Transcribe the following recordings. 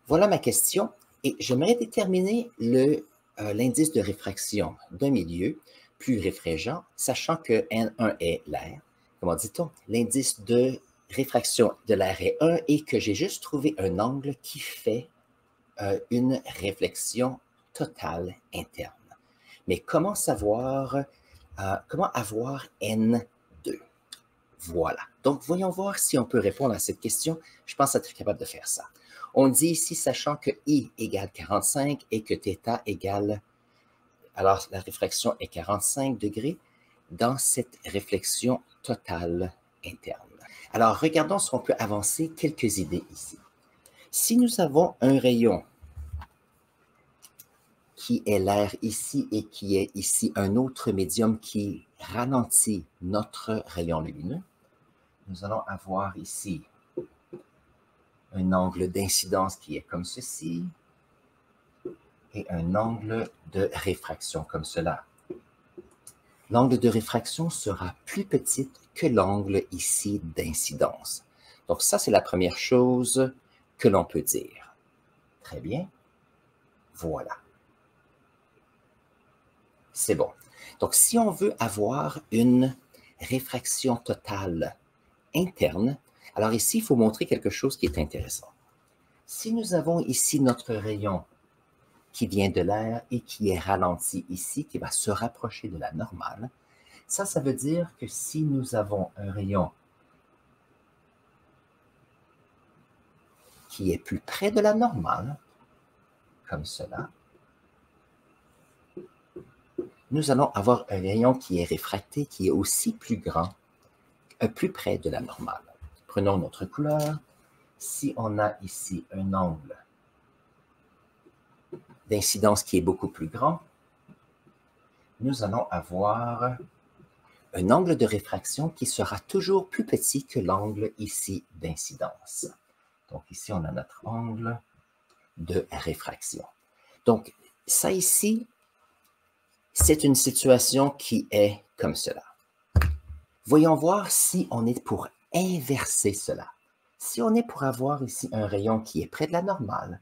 Voilà ma question et j'aimerais déterminer l'indice de réfraction d'un milieu plus réfrigérant, sachant que N1 est l'air. Comment dit-on? L'indice de réfraction de l'air est 1 et que j'ai juste trouvé un angle qui fait une réflexion totale interne. Mais comment savoir, comment avoir N2? Voilà. Donc, voyons voir si on peut répondre à cette question. Je pense être capable de faire ça. On dit ici, sachant que I égale 45 et que θ égale, alors la réfraction est 45 degrés dans cette réflexion totale interne. Alors, regardons si on peut avancer quelques idées ici. Si nous avons un rayon qui est l'air ici et qui est ici un autre médium qui ralentit notre rayon lumineux, nous allons avoir ici un angle d'incidence qui est comme ceci et un angle de réfraction comme cela. L'angle de réfraction sera plus petit que l'angle ici d'incidence. Donc ça, c'est la première chose que l'on peut dire. Très bien. Voilà. C'est bon. Donc si on veut avoir une réfraction totale interne, alors ici, il faut montrer quelque chose qui est intéressant. Si nous avons ici notre rayon qui vient de l'air et qui est ralenti ici, qui va se rapprocher de la normale, ça veut dire que si nous avons un rayon qui est plus près de la normale, comme cela, nous allons avoir un rayon qui est réfracté, qui est aussi plus grand, plus près de la normale. Prenons notre couleur. Si on a ici un angle d'incidence qui est beaucoup plus grand, nous allons avoir un angle de réfraction qui sera toujours plus petit que l'angle ici d'incidence. Donc ici, on a notre angle de réfraction. Donc, ça ici, c'est une situation qui est comme cela. Voyons voir si on est pour inverser cela. Si on est pour avoir ici un rayon qui est près de la normale,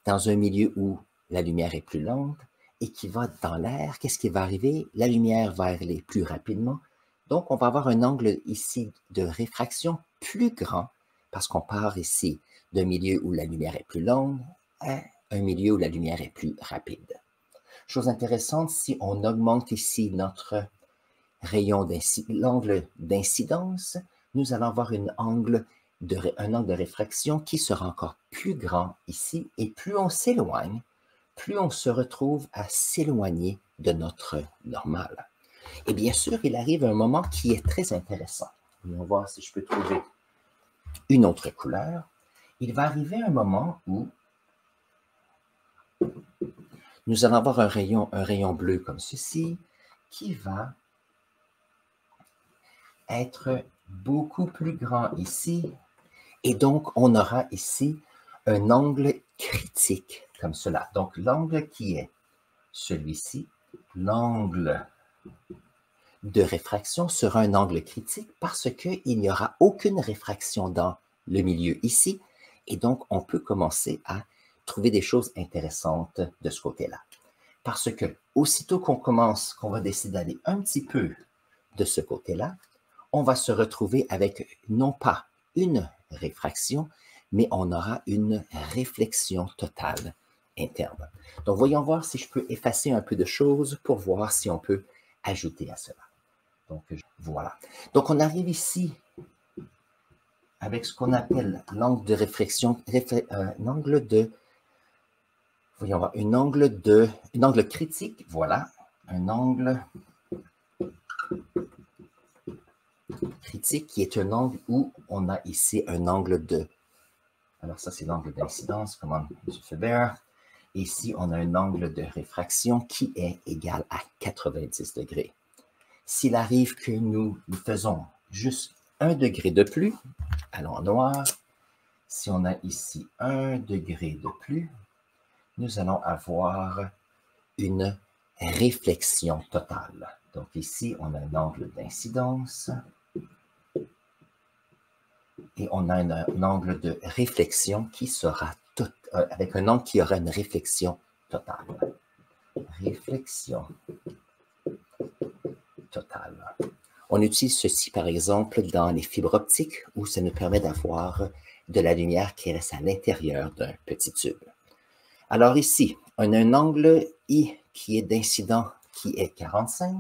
dans un milieu où la lumière est plus lente et qui va dans l'air, qu'est-ce qui va arriver? La lumière va aller plus rapidement. Donc, on va avoir un angle ici de réfraction plus grand parce qu'on part ici d'un milieu où la lumière est plus longue à un milieu où la lumière est plus rapide. Chose intéressante, si on augmente ici notre l'angle d'incidence, nous allons avoir un angle de réfraction qui sera encore plus grand ici, et plus on s'éloigne, plus on se retrouve à s'éloigner de notre normale. Et bien sûr, il arrive un moment qui est très intéressant. On va voir si je peux trouver une autre couleur. Il va arriver un moment où nous allons avoir un rayon bleu comme ceci, qui va être beaucoup plus grand ici, et donc on aura ici un angle critique comme cela. Donc l'angle qui est celui-ci, l'angle de réfraction sera un angle critique parce qu'il n'y aura aucune réfraction dans le milieu ici, et donc on peut commencer à trouver des choses intéressantes de ce côté-là. Parce que aussitôt qu'on va décider d'aller un petit peu de ce côté-là, on va se retrouver avec non pas une réfraction, mais on aura une réflexion totale interne. Donc, voyons voir si je peux effacer un peu de choses pour voir si on peut ajouter à cela. Donc, voilà. Donc, on arrive ici avec ce qu'on appelle l'angle de réflexion, voyons voir, un angle critique, voilà, un angle critique qui est un angle où on a ici un angle de, alors ça c'est l'angle d'incidence, comme M. Faber. Ici, on a un angle de réfraction qui est égal à 90 degrés. S'il arrive que nous faisons juste 1 degré de plus, allons en noir, si on a ici 1 degré de plus, nous allons avoir une réflexion totale. Donc ici, on a un angle d'incidence et on a un angle de réflexion qui sera avec un angle qui aura une réflexion totale. Réflexion totale. On utilise ceci, par exemple, dans les fibres optiques, où ça nous permet d'avoir de la lumière qui reste à l'intérieur d'un petit tube. Alors ici, on a un angle I qui est d'incident qui est 45,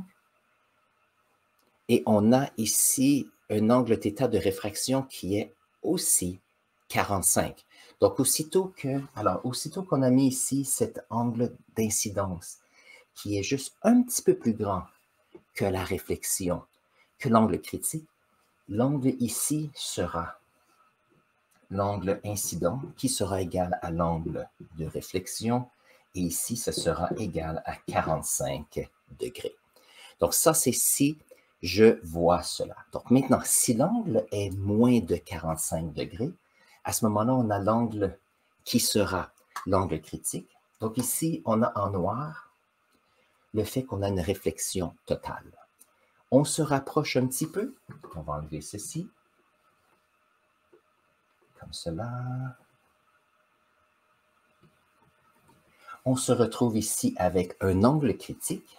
et on a ici un angle θ de réfraction qui est aussi 45. Donc, aussitôt qu'on a mis ici cet angle d'incidence qui est juste un petit peu plus grand que la réflexion, que l'angle critique, l'angle ici sera l'angle incident qui sera égal à l'angle de réflexion, et ici, ce sera égal à 45 degrés. Donc, ça, c'est si je vois cela. Donc, maintenant, si l'angle est moins de 45 degrés, à ce moment-là, on a l'angle qui sera l'angle critique. Donc, ici, on a en noir le fait qu'on a une réflexion totale. On se rapproche un petit peu. On va enlever ceci. Comme cela. On se retrouve ici avec un angle critique.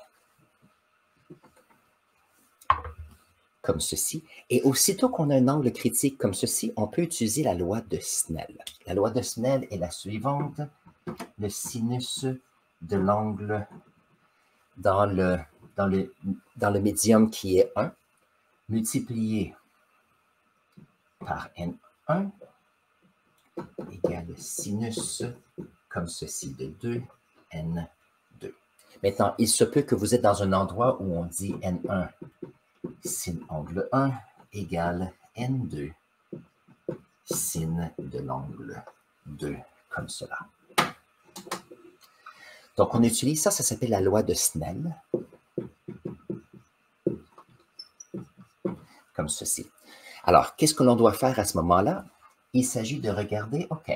Comme ceci. Et aussitôt qu'on a un angle critique comme ceci, on peut utiliser la loi de Snell. La loi de Snell est la suivante. Le sinus de l'angle dans le médium qui est 1, multiplié par N1, égale sinus comme ceci de 2, N2. Maintenant, il se peut que vous êtes dans un endroit où on dit N1 sin angle 1 égale N2 sin de l'angle 2, comme cela. Donc, on utilise ça s'appelle la loi de Snell, comme ceci. Alors, qu'est-ce que l'on doit faire à ce moment-là? Il s'agit de regarder, OK,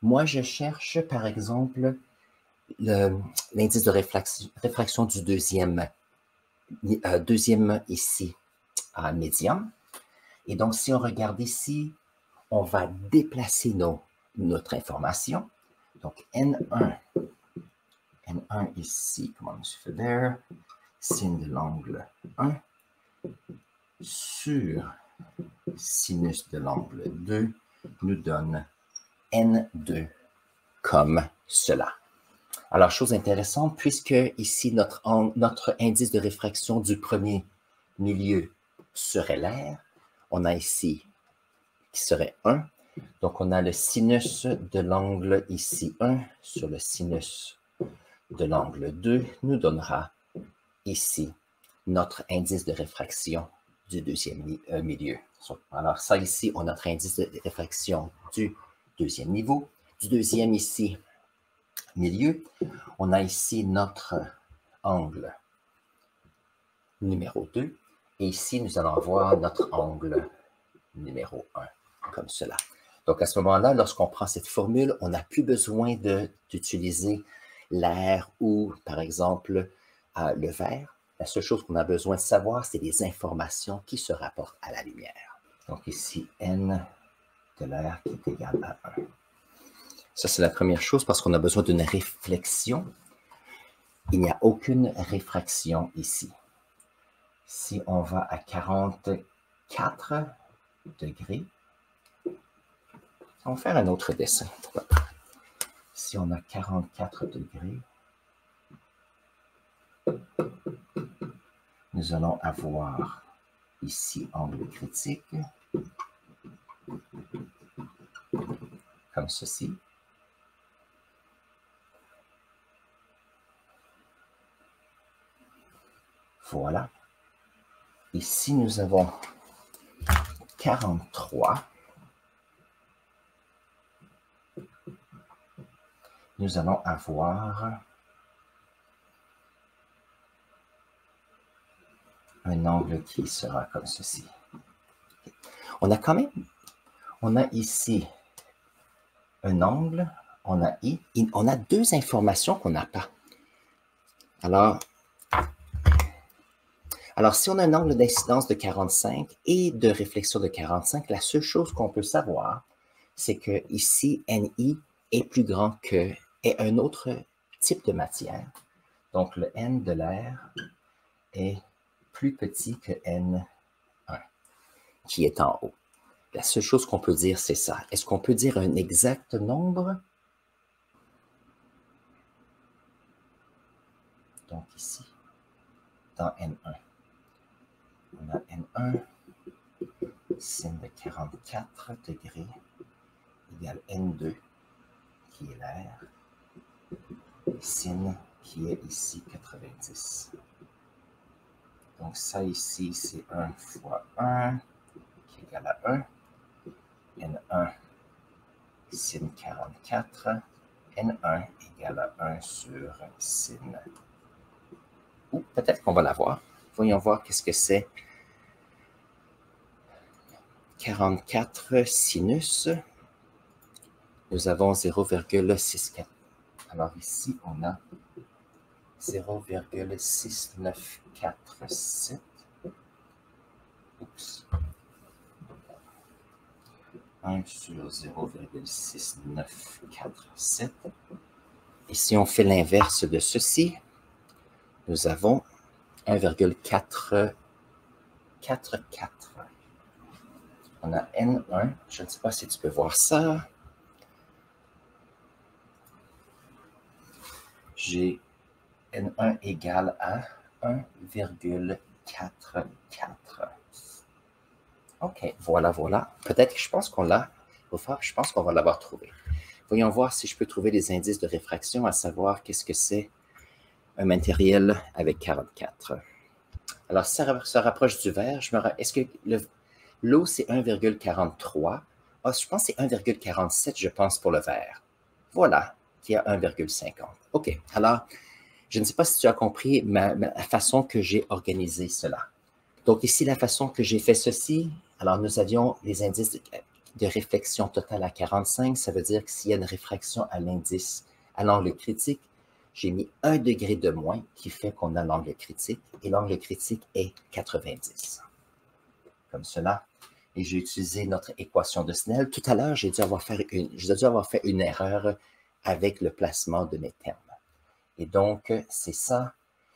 moi je cherche par exemple l'indice de réfraction du deuxième ici à médium. Et donc, si on regarde ici, on va déplacer notre information. Donc, N1 ici, comment on se fait there, sin de l'angle 1 sur sinus de l'angle 2 nous donne N2 comme cela. Alors, chose intéressante, puisque ici notre indice de réfraction du premier milieu serait l'air, on a ici qui serait 1. Donc, on a le sinus de l'angle ici 1 sur le sinus de l'angle 2 nous donnera ici notre indice de réfraction du deuxième milieu. Alors, ça ici, on a notre indice de réfraction du deuxième niveau. Du deuxième ici, milieu. On a ici notre angle numéro 2. Et ici, nous allons avoir notre angle numéro 1, comme cela. Donc, à ce moment-là, lorsqu'on prend cette formule, on n'a plus besoin d'utiliser l'air ou, par exemple, le verre. La seule chose qu'on a besoin de savoir, c'est les informations qui se rapportent à la lumière. Donc ici, N de l'air qui est égal à 1. Ça, c'est la première chose parce qu'on a besoin d'une réflexion. Il n'y a aucune réfraction ici. Si on va à 44 degrés, on va faire un autre dessin. Si on a 44 degrés, nous allons avoir ici angle critique, comme ceci. Voilà. Ici, nous avons 43. Nous allons avoir un angle qui sera comme ceci. On a ici un angle, on a deux informations qu'on n'a pas. Alors, si on a un angle d'incidence de 45 et de réflexion de 45, la seule chose qu'on peut savoir, c'est que ici, NI est plus grand que, est un autre type de matière. Donc, le n de l'air est plus petit que n1, qui est en haut. La seule chose qu'on peut dire, c'est ça. Est-ce qu'on peut dire un exact nombre? Donc ici, dans N1, on a N1, sin de 44 degrés, égale N2, qui est l'air, sin qui est ici 90. Donc ça ici, c'est 1 fois 1, qui est égal à 1. N1, sin 44, N1 égale à 1 sur sin. Ou peut-être qu'on va la voir. Voyons voir qu'est-ce que c'est. 44 sinus. Nous avons 0,64. Alors ici, on a 0,6947. Oups. 1 sur 0,6947. Et si on fait l'inverse de ceci, nous avons 1,444. On a N1, je ne sais pas si tu peux voir ça. J'ai N1 égale à 1,44. OK, voilà, voilà. Peut-être que je pense qu'on l'a. Je pense qu'on va l'avoir trouvé. Voyons voir si je peux trouver les indices de réfraction, à savoir qu'est-ce que c'est un matériel avec 44. Alors, si ça se rapproche du verre, est-ce que l'eau, c'est 1,43? Ah, je pense que c'est 1,47, je pense, pour le verre. Voilà, qui est 1,50. OK, alors, je ne sais pas si tu as compris la façon que j'ai organisé cela. Donc, ici, la façon que j'ai fait ceci, alors nous avions les indices de réflexion totale à 45, ça veut dire que s'il y a une réfraction à l'indice, à l'angle critique, j'ai mis 1 degré de moins qui fait qu'on a l'angle critique, et l'angle critique est 90. Comme cela. Et j'ai utilisé notre équation de Snell. Tout à l'heure, j'ai dû avoir fait une erreur avec le placement de mes termes. Et donc, c'est ça.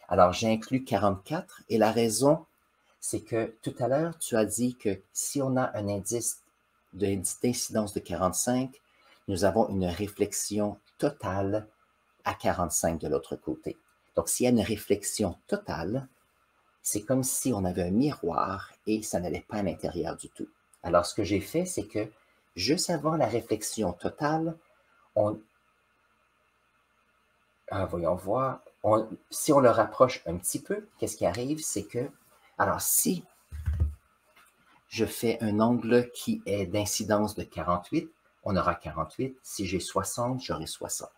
Alors, j'ai inclus 44, et la raison, c'est que tout à l'heure, tu as dit que si on a un indice d'incidence de 45, nous avons une réflexion totale à 45 de l'autre côté. Donc, s'il y a une réflexion totale, c'est comme si on avait un miroir et ça n'allait pas à l'intérieur du tout. Alors, ce que j'ai fait, c'est que juste avant la réflexion totale, voyons voir, si on le rapproche un petit peu, qu'est-ce qui arrive, c'est que, alors si je fais un angle qui est d'incidence de 48, on aura 48. Si j'ai 60, j'aurai 60.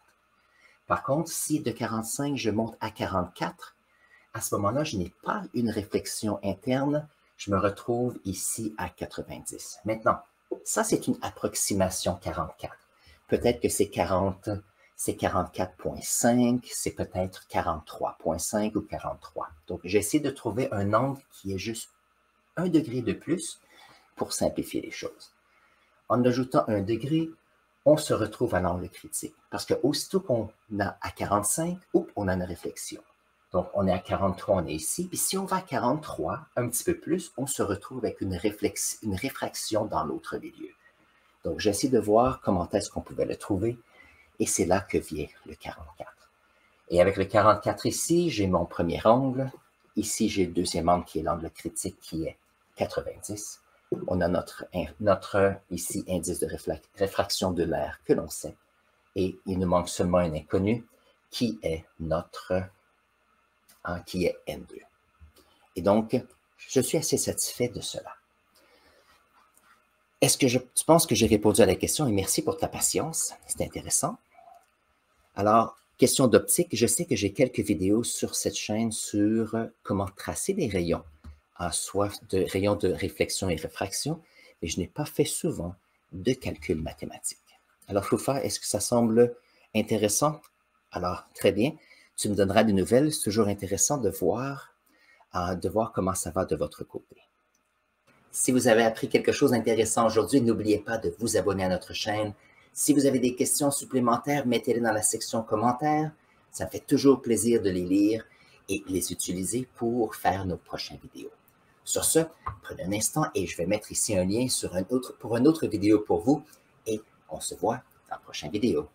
Par contre, si de 45, je monte à 44, à ce moment-là, je n'ai pas une réflexion interne, je me retrouve ici à 90. Maintenant, ça, c'est une approximation 44. Peut-être que c'est 40, c'est 44,5, c'est peut-être 43,5 ou 43. Donc, j'essaie de trouver un angle qui est juste 1 degré de plus pour simplifier les choses. En ajoutant 1 degré, on se retrouve à l'angle critique. Parce que aussitôt qu'on a à 45, on a une réflexion. Donc, on est à 43, on est ici. Puis si on va à 43, un petit peu plus, on se retrouve avec une réfraction dans l'autre milieu. Donc, j'essaie de voir comment est-ce qu'on pouvait le trouver. Et c'est là que vient le 44. Et avec le 44 ici, j'ai mon premier angle. Ici, j'ai le deuxième angle qui est l'angle critique qui est 90. On a notre ici, indice de réfraction de l'air que l'on sait. Et il nous manque seulement un inconnu qui est qui est N2. Et donc, je suis assez satisfait de cela. Est-ce que tu penses que j'ai répondu à la question? Et merci pour ta patience, c'est intéressant. Alors, question d'optique, je sais que j'ai quelques vidéos sur cette chaîne sur comment tracer des rayons, soit de rayons de réflexion et réfraction, mais je n'ai pas fait souvent de calcul mathématique. Alors, Foufa, est-ce que ça semble intéressant? Alors, très bien. Tu me donneras des nouvelles. C'est toujours intéressant de voir comment ça va de votre côté. Si vous avez appris quelque chose d'intéressant aujourd'hui, n'oubliez pas de vous abonner à notre chaîne Si vous avez des questions supplémentaires, mettez-les dans la section commentaires. Ça me fait toujours plaisir de les lire et les utiliser pour faire nos prochaines vidéos. Sur ce, prenez un instant et je vais mettre ici un lien pour une autre vidéo pour vous et on se voit dans la prochaine vidéo.